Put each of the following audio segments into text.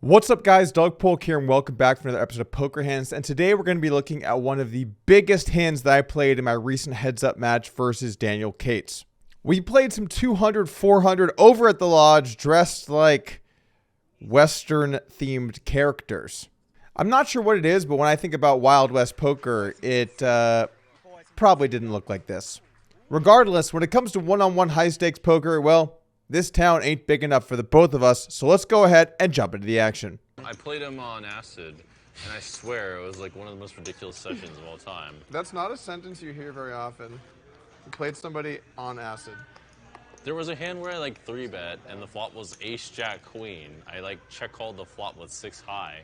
What's up, guys? Doug Polk here, and welcome back for another episode of Poker Hands. And today we're going to be looking at one of the biggest hands that I played in my recent heads-up match versus Daniel Cates. We played some 200, 400 over at the lodge, dressed like Western-themed characters. I'm not sure what it is, but when I think about Wild West poker, it probably didn't look like this. Regardless, when it comes to one-on-one high-stakes poker, well, this town ain't big enough for the both of us, so let's go ahead and jump into the action. I played him on acid, and I swear it was like one of the most ridiculous sessions of all time. That's not a sentence you hear very often. You played somebody on acid. There was a hand where I like 3-bet, and the flop was ace, jack, queen. I like check called the flop with 6 high.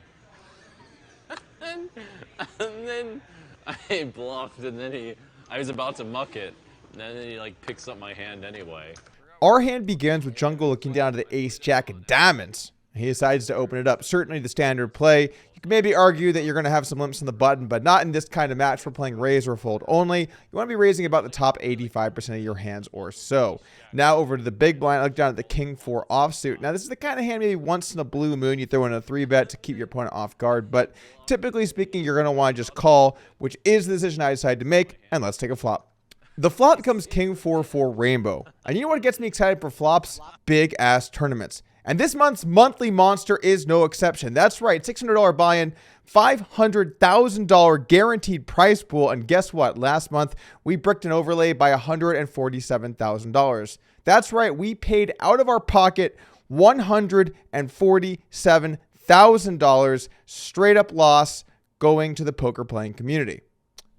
and then I bluffed, and then I was about to muck it, and then he like picks up my hand anyway. Our hand begins with Jungle looking down to the ace, jack, and diamonds. He decides to open it up. Certainly the standard play. You can maybe argue that you're going to have some limps on the button, but not in this kind of match. We're playing raise or fold only. You want to be raising about the top 85% of your hands or so. Now over to the big blind. I look down at the king 4 offsuit. Now this is the kind of hand maybe once in a blue moon you throw in a 3-bet to keep your opponent off guard, but typically speaking, you're going to want to just call, which is the decision I decided to make, and let's take a flop. The flop comes king 4-4 rainbow. And you know what gets me excited for flops? Big ass tournaments. And this month's monthly monster is no exception. That's right, $600 buy-in, $500,000 guaranteed prize pool. And guess what? Last month, we bricked an overlay by $147,000. That's right, we paid out of our pocket $147,000 straight up loss going to the poker playing community.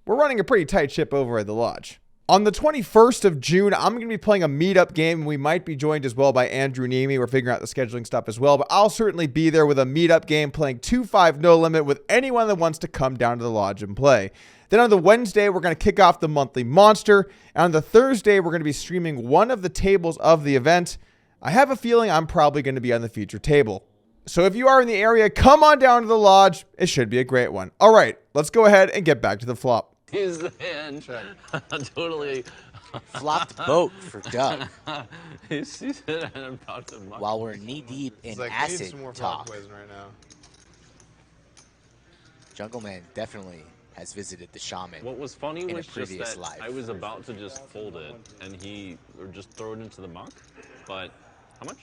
We're running a pretty tight ship over at the lodge. On the 21st of June, I'm going to be playing a meetup game. We might be joined as well by Andrew Nemi. We're figuring out the scheduling stuff as well, but I'll certainly be there with a meetup game playing 2-5 no limit with anyone that wants to come down to the lodge and play. Then on the Wednesday, we're going to kick off the monthly monster. And on the Thursday, we're going to be streaming one of the tables of the event. I have a feeling I'm probably going to be on the feature table. So if you are in the area, come on down to the lodge. It should be a great one. All right, let's go ahead and get back to the flop. Here's the hand. Totally. Flopped boat for Doug. He sees it and I'm about to muck. While we're knee deep in It's like, I need acid some more flop talk, poison right now. Jungleman definitely has visited the shaman. What was funny in a was just previous that life. I was about to just fold it, and or just throw it into the muck. But how much?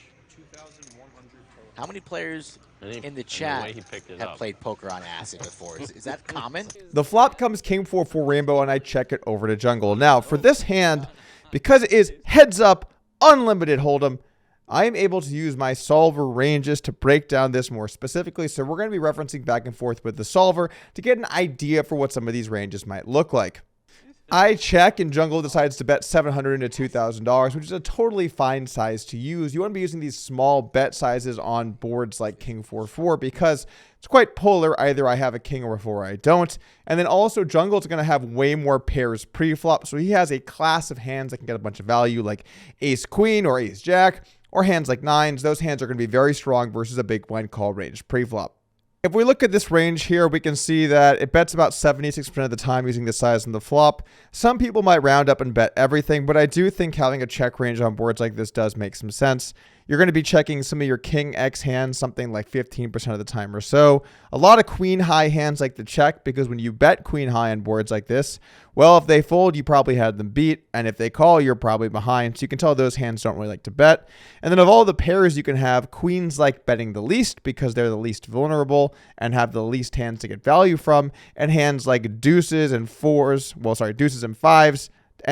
How many players in the way chat he picked it have up. played poker on acid before? Is that common? The flop comes king 4-4 rainbow, and I check it over to Jungle. Now, for this hand, because it is heads up, unlimited hold'em, I am able to use my solver ranges to break down this more specifically. So we're going to be referencing back and forth with the solver to get an idea for what some of these ranges might look like. I check, and Jungle decides to bet $700 into $2,000, which is a totally fine size to use. You want to be using these small bet sizes on boards like king 4-4 because it's quite polar. Either I have a king or a 4 or I don't. And then also Jungle's going to have way more pairs pre-flop, so he has a class of hands that can get a bunch of value like ace queen or ace jack, or hands like nines. Those hands are going to be very strong versus a big blind call range pre-flop. If we look at this range here, we can see that it bets about 76% of the time using this size on the flop. Some people might round up and bet everything, but I do think having a check range on boards like this does make some sense. You're going to be checking some of your king X hands, something like 15% of the time or so. A lot of queen high hands like to check because when you bet queen high on boards like this, well, if they fold, you probably had them beat. And if they call, you're probably behind. So you can tell those hands don't really like to bet. And then of all the pairs you can have, queens like betting the least because they're the least vulnerable and have the least hands to get value from. And hands like deuces and deuces and fives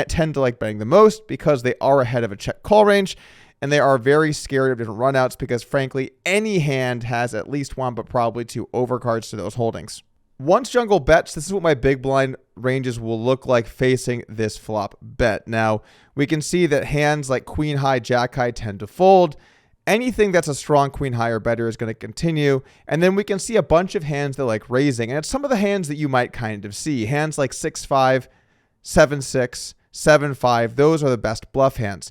tend to like betting the most because they are ahead of a check call range. And they are very scared of different runouts because, frankly, any hand has at least one, but probably two overcards to those holdings. Once Jungle bets, this is what my big blind ranges will look like facing this flop bet. Now, we can see that hands like queen high, jack high tend to fold. Anything that's a strong queen high or better is going to continue. And then we can see a bunch of hands that like raising. And it's some of the hands that you might kind of see. Hands like 6-5, 7-6, 7-5. Those are the best bluff hands.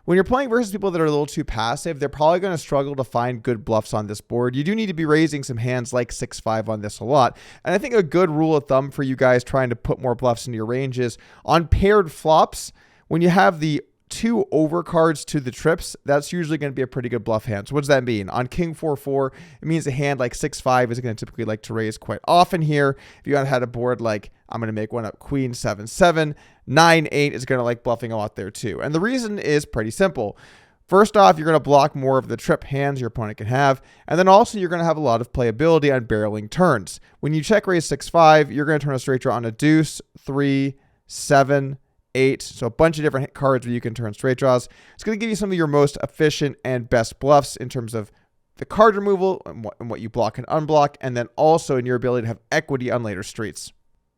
When you're playing versus people that are a little too passive, they're probably going to struggle to find good bluffs on this board. You do need to be raising some hands like 6-5 on this a lot. And I think a good rule of thumb for you guys trying to put more bluffs into your range is on paired flops, when you have the 2 overcards to the trips, that's usually going to be a pretty good bluff hand. So what does that mean? On king 4-4, it means a hand like 6-5 is going to typically like to raise quite often here. If you had a board like, I'm going to make one up, queen 7-7, 9-8 is going to like bluffing a lot there too. And the reason is pretty simple. First off, you're going to block more of the trip hands your opponent can have. And then also you're going to have a lot of playability on barreling turns. When you check raise 6-5, you're going to turn a straight draw on a deuce, 3, 7, 8. So a bunch of different cards where you can turn straight draws. It's going to give you some of your most efficient and best bluffs in terms of the card removal and what you block and unblock. And then also in your ability to have equity on later streets.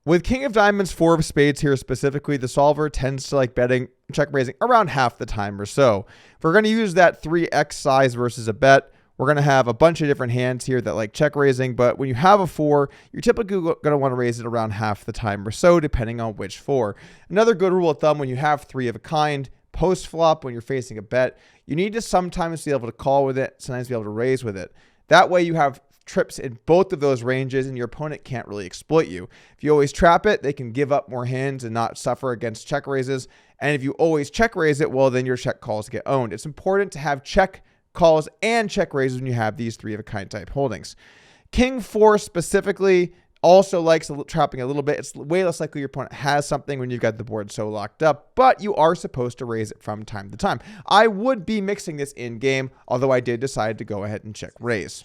With king of diamonds, 4 of spades here specifically, the solver tends to like betting, check raising around half the time or so. If we're going to use that 3x size versus a bet, we're going to have a bunch of different hands here that like check raising. But when you have a 4, you're typically going to want to raise it around half the time or so, depending on which 4. Another good rule of thumb, when you have 3 of a kind, post flop, when you're facing a bet, you need to sometimes be able to call with it, sometimes be able to raise with it. That way you have trips in both of those ranges and your opponent can't really exploit you. If you always trap it, they can give up more hands and not suffer against check raises. And if you always check raise it, well, then your check calls get owned. It's important to have check calls and check raises when you have these 3 of a kind type holdings. King 4 specifically also likes trapping a little bit. It's way less likely your opponent has something when you've got the board so locked up, but you are supposed to raise it from time to time. I would be mixing this in game, although I did decide to go ahead and check raise.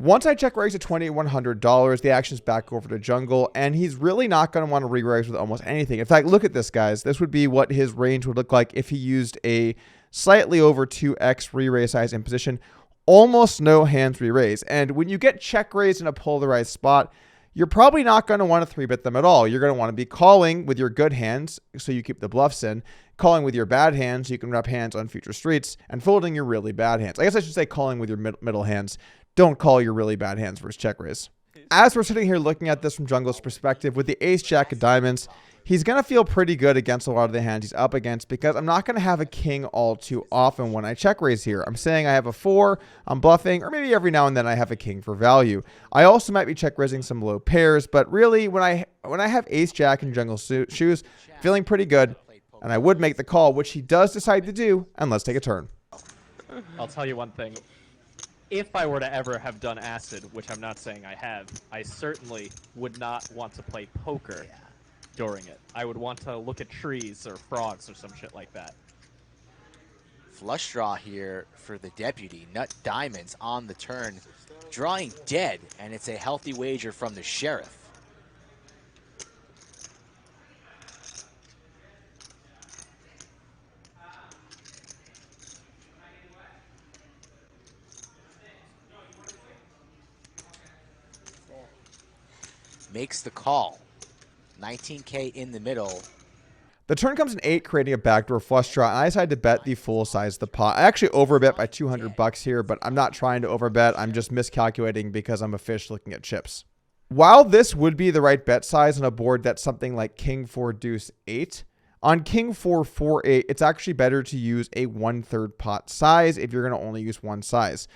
Once I check raise at $2,100, the action's back over to Jungle, and he's really not going to want to re-raise with almost anything. In fact, look at this, guys. This would be what his range would look like if he used a slightly over 2x re-raise size in position. Almost no hands re-raise. And when you get check raised in a polarized spot, you're probably not going to want to 3-bet them at all. You're going to want to be calling with your good hands, so you keep the bluffs in, calling with your bad hands, so you can wrap hands on future streets, and folding your really bad hands. I guess I should say calling with your middle hands. Don't call your really bad hands versus check raise. As we're sitting here looking at this from Jungle's perspective, with the ace jack of diamonds, he's going to feel pretty good against a lot of the hands he's up against, because I'm not going to have a king all too often when I check raise here. I'm saying I have a 4, I'm bluffing, or maybe every now and then I have a king for value. I also might be check raising some low pairs, but really when I have ace jack in Jungle shoes, feeling pretty good, and I would make the call, which he does decide to do, and let's take a turn. I'll tell you one thing. If I were to ever have done acid, which I'm not saying I have, I certainly would not want to play poker during it. I would want to look at trees or frogs or some shit like that. Flush draw here for the deputy. Nut diamonds on the turn, drawing dead, and it's a healthy wager from the sheriff. Makes the call. 19K in the middle. The turn comes in 8, creating a backdoor flush draw, and I decided to bet the full size of the pot. I actually overbet by $200 here, but I'm not trying to overbet. I'm just miscalculating because I'm a fish looking at chips. While this would be the right bet size on a board that's something like king 4 deuce 8, on king 4 4 8, it's actually better to use a 1/3 pot size if you're going to only use one size.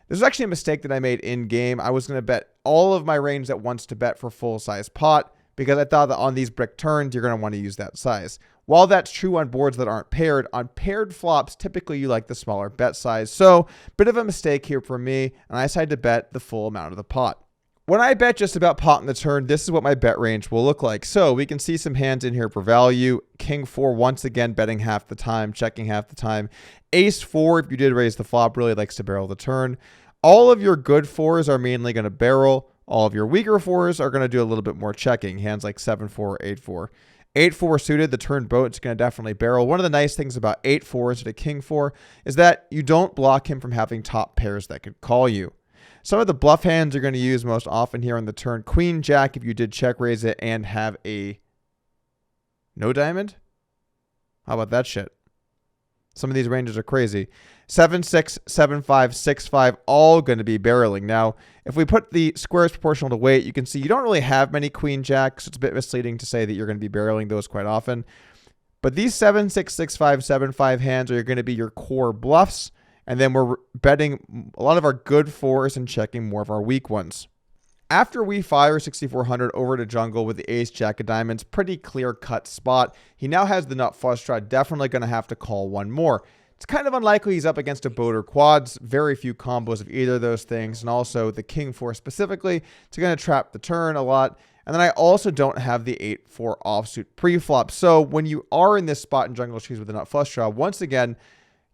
This was actually a mistake that I made in game. I was going to bet all of my range at once to bet for full size pot, because I thought that on these brick turns, you're going to want to use that size. While that's true on boards that aren't paired, on paired flops, typically you like the smaller bet size. So, bit of a mistake here for me, and I decided to bet the full amount of the pot. When I bet just about pot in the turn, this is what my bet range will look like. So we can see some hands in here for value. King 4, once again, betting half the time, checking half the time. Ace 4, if you did raise the flop, really likes to barrel the turn. All of your good 4s are mainly going to barrel. All of your weaker 4s are going to do a little bit more checking. Hands like 7-4, 8-4. 8-4 suited, the turn boat's going to definitely barrel. One of the nice things about 8-4 instead of king 4 is that you don't block him from having top pairs that could call you. Some of the bluff hands you're going to use most often here on the turn. Queen Jack if you did check raise it and have a no diamond. How about that shit? Some of these ranges are crazy. 7-6, 7-5, 6-5, all going to be barreling. Now, if we put the squares proportional to weight, you can see you don't really have many Queen Jacks. So it's a bit misleading to say that you're going to be barreling those quite often. But these 7-6, 6-5, 7-5 hands are going to be your core bluffs. And then we're betting a lot of our good 4s and checking more of our weak ones. After we fire 6400 over to jungle with the ace jack of diamonds, pretty clear cut spot. He now has the nut flush draw, definitely going to have to call one more. It's kind of unlikely he's up against a boat or quads, very few combos of either of those things, and also the king 4 specifically. It's going to trap the turn a lot. And then I also don't have the 8-4 offsuit preflop. So when you are in this spot in jungle trees with the nut flush draw, once again,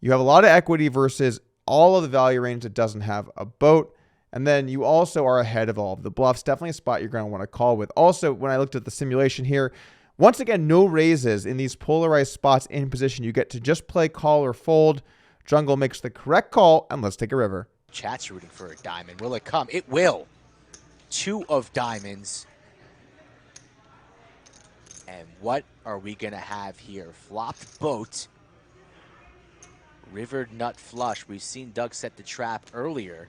you have a lot of equity versus all of the value range that doesn't have a boat. And then you also are ahead of all of the bluffs. Definitely a spot you're going to want to call with. Also, when I looked at the simulation here, once again, no raises in these polarized spots in position. You get to just play call or fold. Jungle makes the correct call, and let's take a river. Chat's rooting for a diamond. Will it come? It will. 2 of diamonds. And what are we going to have here? Flopped boat. River nut flush. We've seen Doug set the trap earlier.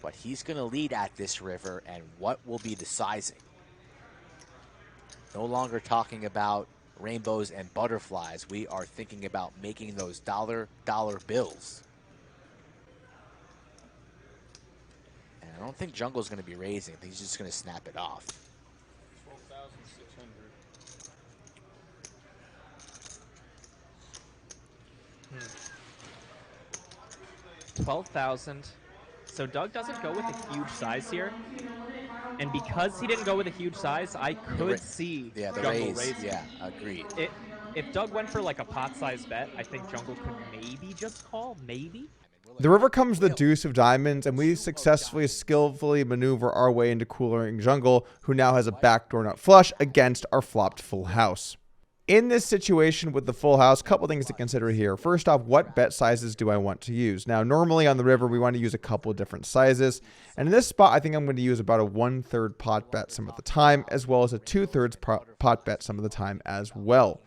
But he's going to lead at this river, and what will be the sizing? No longer talking about rainbows and butterflies. We are thinking about making those dollar bills. And I don't think Jungle's going to be raising. I think he's just going to snap it off. 12,000. So Doug doesn't go with a huge size here. And because he didn't go with a huge size, I could see Jungle raising. Yeah, agreed. If Doug went for like a pot-size bet, I think Jungle could maybe just call, maybe. The river comes the deuce of diamonds, and we successfully, skillfully maneuver our way into coolering jungle, who now has a backdoor nut flush against our flopped full house. In this situation with the full house, a couple things to consider here. First off, what bet sizes do I want to use? Now, normally on the river, we want to use a couple of different sizes. And in this spot, I think I'm going to use about a 1/3 pot bet some of the time, as well as a 2/3 pot bet some of the time as well.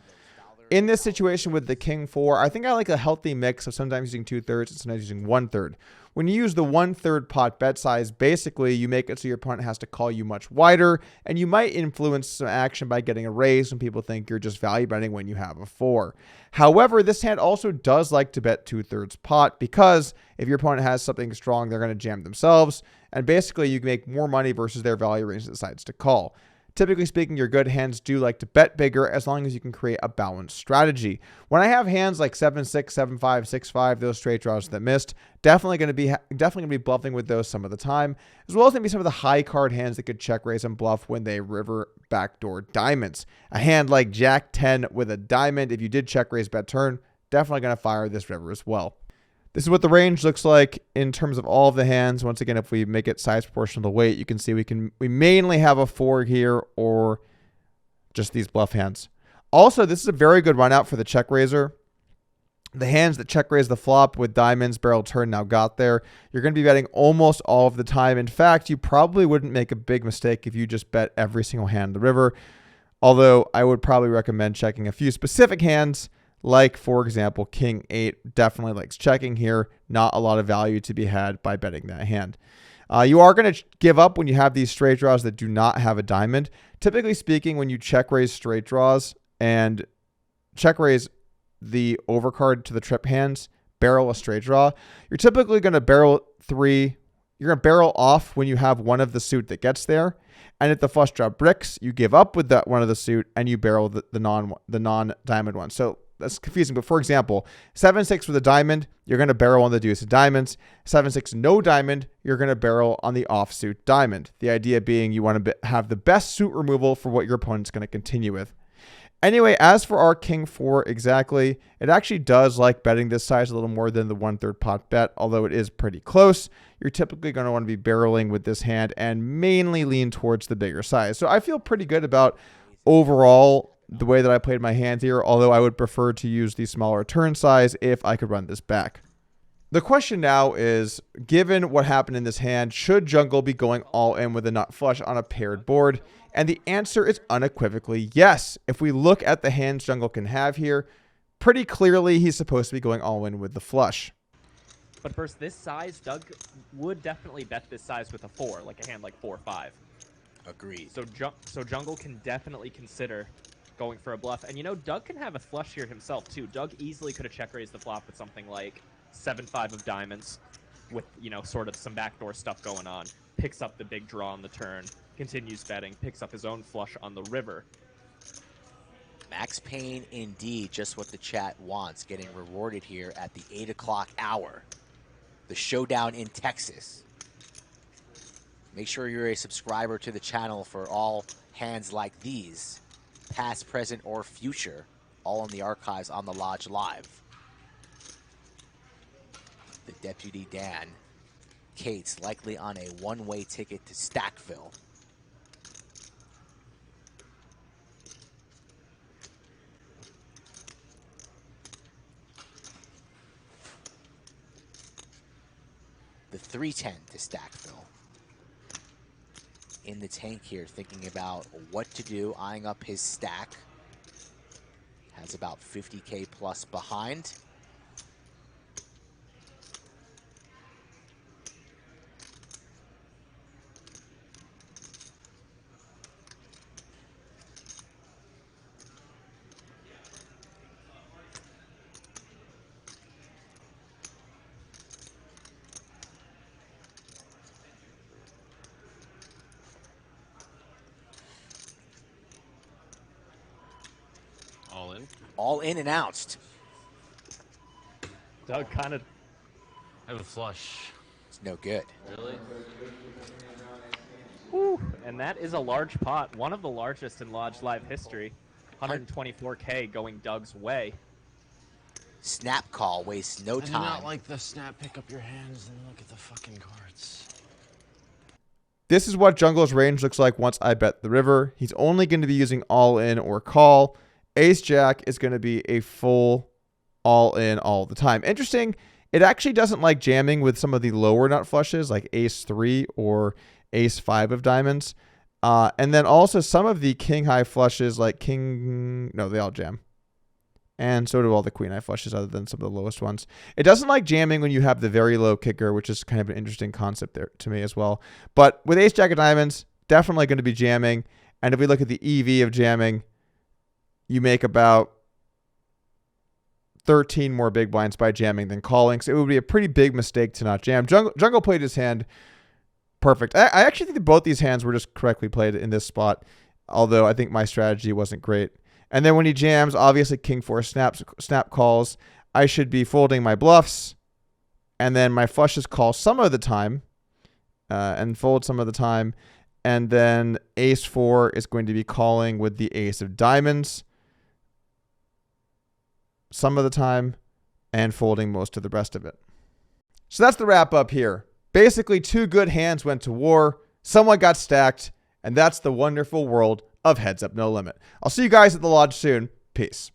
In this situation with the king 4, I think I like a healthy mix of sometimes using 2/3 and sometimes using 1/3. When you use the 1/3 pot bet size, basically you make it so your opponent has to call you much wider, and you might influence some action by getting a raise when people think you're just value betting when you have a 4. However, this hand also does like to bet 2/3 pot, because if your opponent has something strong, they're going to jam themselves, and basically you can make more money versus their value range that decides to call. Typically speaking, your good hands do like to bet bigger as long as you can create a balanced strategy. When I have hands like 7-6, 7-5, 6-5, those straight draws that missed, definitely going to be bluffing with those some of the time, as well as maybe some of the high card hands that could check raise and bluff when they river backdoor diamonds. A hand like Jack 10 with a diamond, if you did check raise bet turn, definitely going to fire this river as well. This is what the range looks like in terms of all of the hands. Once again, if we make it size proportional to weight, you can see we mainly have a 4 here, or just these bluff hands. Also, this is a very good run out for the check raiser. The hands that check raise the flop with diamonds, barrel turn now got there. You're going to be betting almost all of the time. In fact, you probably wouldn't make a big mistake if you just bet every single hand in the river. Although I would probably recommend checking a few specific hands. Like, for example, King 8 definitely likes checking here. Not a lot of value to be had by betting that hand. You are going to give up when you have these straight draws that do not have a diamond. Typically speaking, when you check raise straight draws and check raise the overcard to the trip hands, barrel a straight draw, you're typically going to barrel 3. You're going to barrel off when you have one of the suit that gets there. And if the flush draw bricks, you give up with that one of the suit and you barrel the non-diamond one. So that's confusing, but for example, 7-6 with a diamond, you're going to barrel on the deuce of diamonds. 7-6 no diamond, you're going to barrel on the offsuit diamond. The idea being you want to have the best suit removal for what your opponent's going to continue with. Anyway, as for our King 4 exactly, it actually does like betting this size a little more than the 1/3 pot bet, although it is pretty close. You're typically going to want to be barreling with this hand and mainly lean towards the bigger size. So I feel pretty good about overall the way that I played my hand here, although I would prefer to use the smaller turn size if I could run this back. The question now is, given what happened in this hand, should Jungle be going all in with a nut flush on a paired board? And the answer is unequivocally yes. If we look at the hands Jungle can have here, pretty clearly he's supposed to be going all in with the flush. But first, this size, Doug would definitely bet this size with a 4, like a hand like 4-5. Agreed. So Jungle can definitely consider going for a bluff. And you know, Doug can have a flush here himself too. Doug easily could have check raised the flop with something like 7-5 of diamonds with, you know, sort of some backdoor stuff going on. picks up the big draw on the turn, continues betting, picks up his own flush on the river. Max Payne, indeed, just what the chat wants, getting rewarded here at the 8 o'clock hour. The showdown in Texas. Make sure you're a subscriber to the channel for all hands like these, past, present, or future, all in the archives on the Lodge Live. The Deputy Dan Cates likely on a one-way ticket to Stackville. The 310 to Stackville. In the tank here, thinking about what to do, eyeing up his stack. Has about 50K plus behind. All in. All in announced. Doug kind of... I have a flush. It's no good. Really? Whew, and that is a large pot, one of the largest in Lodge Live history. 124K going Doug's way. Snap call wastes no I do time. not like the snap, pick up your hands, and look at the fucking cards. This is what Jungle's range looks like once I bet the river. He's only going to be using all in or call. Ace Jack is going to be a full all in all the time. Interesting, it actually doesn't like jamming with some of the lower nut flushes like Ace 3 or Ace 5 of diamonds. And then also some of the king high flushes like king, no, they all jam. And so do all the queen high flushes other than some of the lowest ones. It doesn't like jamming when you have the very low kicker, which is kind of an interesting concept there to me as well. But with Ace Jack of diamonds, definitely going to be jamming. And if we look at the EV of jamming, you make about 13 more big blinds by jamming than calling. So it would be a pretty big mistake to not jam. Jungle played his hand perfect. I actually think that both these hands were just correctly played in this spot, although I think my strategy wasn't great. And then when he jams, obviously king 4 snap calls. I should be folding my bluffs, and then my flushes call some of the time and fold some of the time. And then Ace 4 is going to be calling with the Ace of diamonds some of the time and folding most of the rest of it. So that's the wrap up here. Basically, 2 good hands went to war. Someone got stacked, and that's the wonderful world of Heads Up No Limit. I'll see you guys at the Lodge soon. Peace.